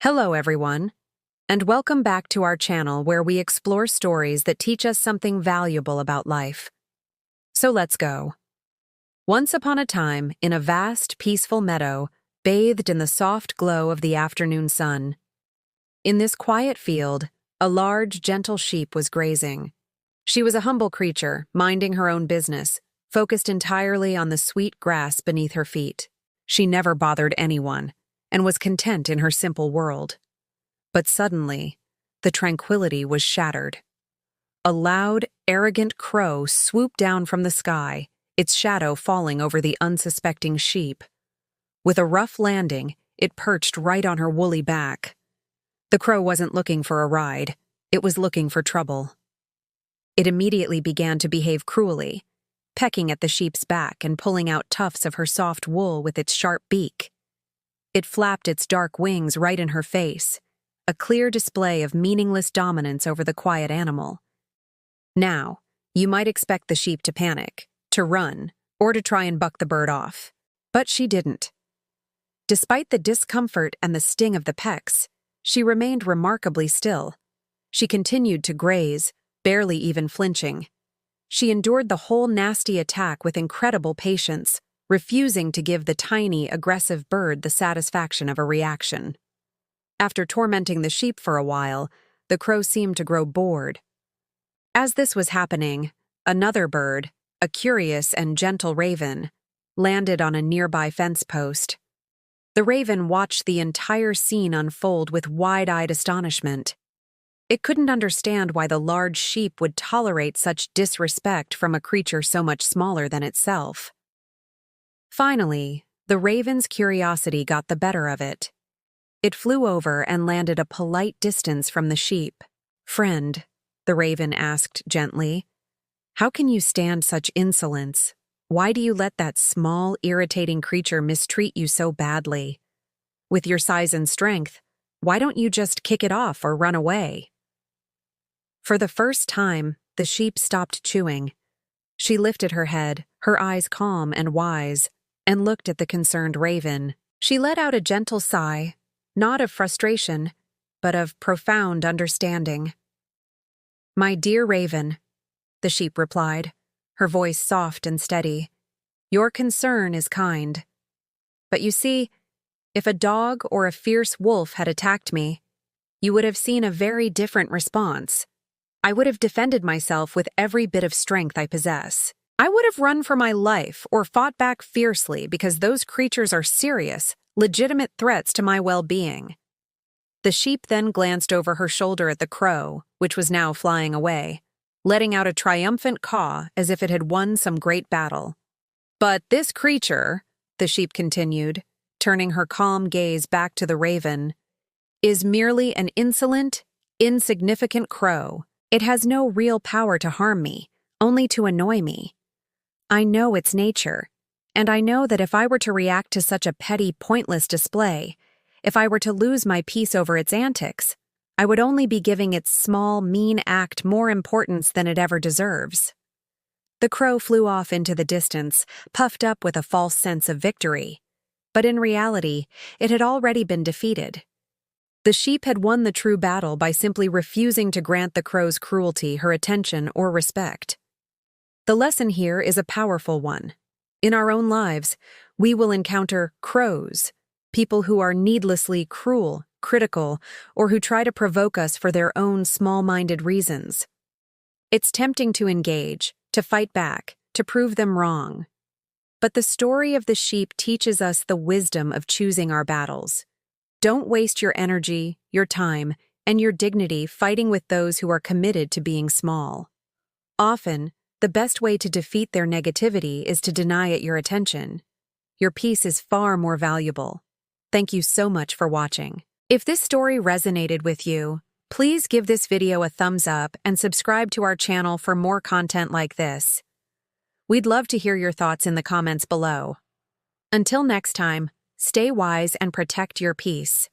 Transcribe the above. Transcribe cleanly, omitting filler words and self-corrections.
Hello, everyone, and welcome back to our channel where we explore stories that teach us something valuable about life. So let's go. Once upon a time, in a vast, peaceful meadow, bathed in the soft glow of the afternoon sun. In this quiet field, a large, gentle sheep was grazing. She was a humble creature, minding her own business, focused entirely on the sweet grass beneath her feet. She never bothered anyone, and was content in her simple world. But suddenly, the tranquility was shattered. A loud, arrogant crow swooped down from the sky, its shadow falling over the unsuspecting sheep. With a rough landing, it perched right on her woolly back. The crow wasn't looking for a ride, it was looking for trouble. It immediately began to behave cruelly, pecking at the sheep's back and pulling out tufts of her soft wool with its sharp beak. It flapped its dark wings right in her face, a clear display of meaningless dominance over the quiet animal. Now, you might expect the sheep to panic, to run, or to try and buck the bird off. But she didn't. Despite the discomfort and the sting of the pecks, she remained remarkably still. She continued to graze, barely even flinching. She endured the whole nasty attack with incredible patience, refusing to give the tiny, aggressive bird the satisfaction of a reaction. After tormenting the sheep for a while, the crow seemed to grow bored. As this was happening, another bird, a curious and gentle raven, landed on a nearby fence post. The raven watched the entire scene unfold with wide-eyed astonishment. It couldn't understand why the large sheep would tolerate such disrespect from a creature so much smaller than itself. Finally, the raven's curiosity got the better of it. It flew over and landed a polite distance from the sheep. "Friend," the raven asked gently, "how can you stand such insolence? Why do you let that small, irritating creature mistreat you so badly? With your size and strength, why don't you just kick it off or run away?" For the first time, the sheep stopped chewing. She lifted her head, her eyes calm and wise, and looked at the concerned raven. She let out a gentle sigh, not of frustration, but of profound understanding. "My dear raven," the sheep replied, her voice soft and steady, "your concern is kind. But you see, if a dog or a fierce wolf had attacked me, you would have seen a very different response. I would have defended myself with every bit of strength I possess. I would have run for my life or fought back fiercely because those creatures are serious, legitimate threats to my well-being." The sheep then glanced over her shoulder at the crow, which was now flying away, letting out a triumphant caw as if it had won some great battle. "But this creature," the sheep continued, turning her calm gaze back to the raven, "is merely an insolent, insignificant crow. It has no real power to harm me, only to annoy me. I know its nature, and I know that if I were to react to such a petty, pointless display, if I were to lose my peace over its antics, I would only be giving its small, mean act more importance than it ever deserves." The crow flew off into the distance, puffed up with a false sense of victory. But in reality, it had already been defeated. The sheep had won the true battle by simply refusing to grant the crow's cruelty her attention or respect. The lesson here is a powerful one. In our own lives, we will encounter crows, people who are needlessly cruel, critical, or who try to provoke us for their own small-minded reasons. It's tempting to engage, to fight back, to prove them wrong. But the story of the sheep teaches us the wisdom of choosing our battles. Don't waste your energy, your time, and your dignity fighting with those who are committed to being small. Often, the best way to defeat their negativity is to deny it your attention. Your peace is far more valuable. Thank you so much for watching. If this story resonated with you, please give this video a thumbs up and subscribe to our channel for more content like this. We'd love to hear your thoughts in the comments below. Until next time, stay wise and protect your peace.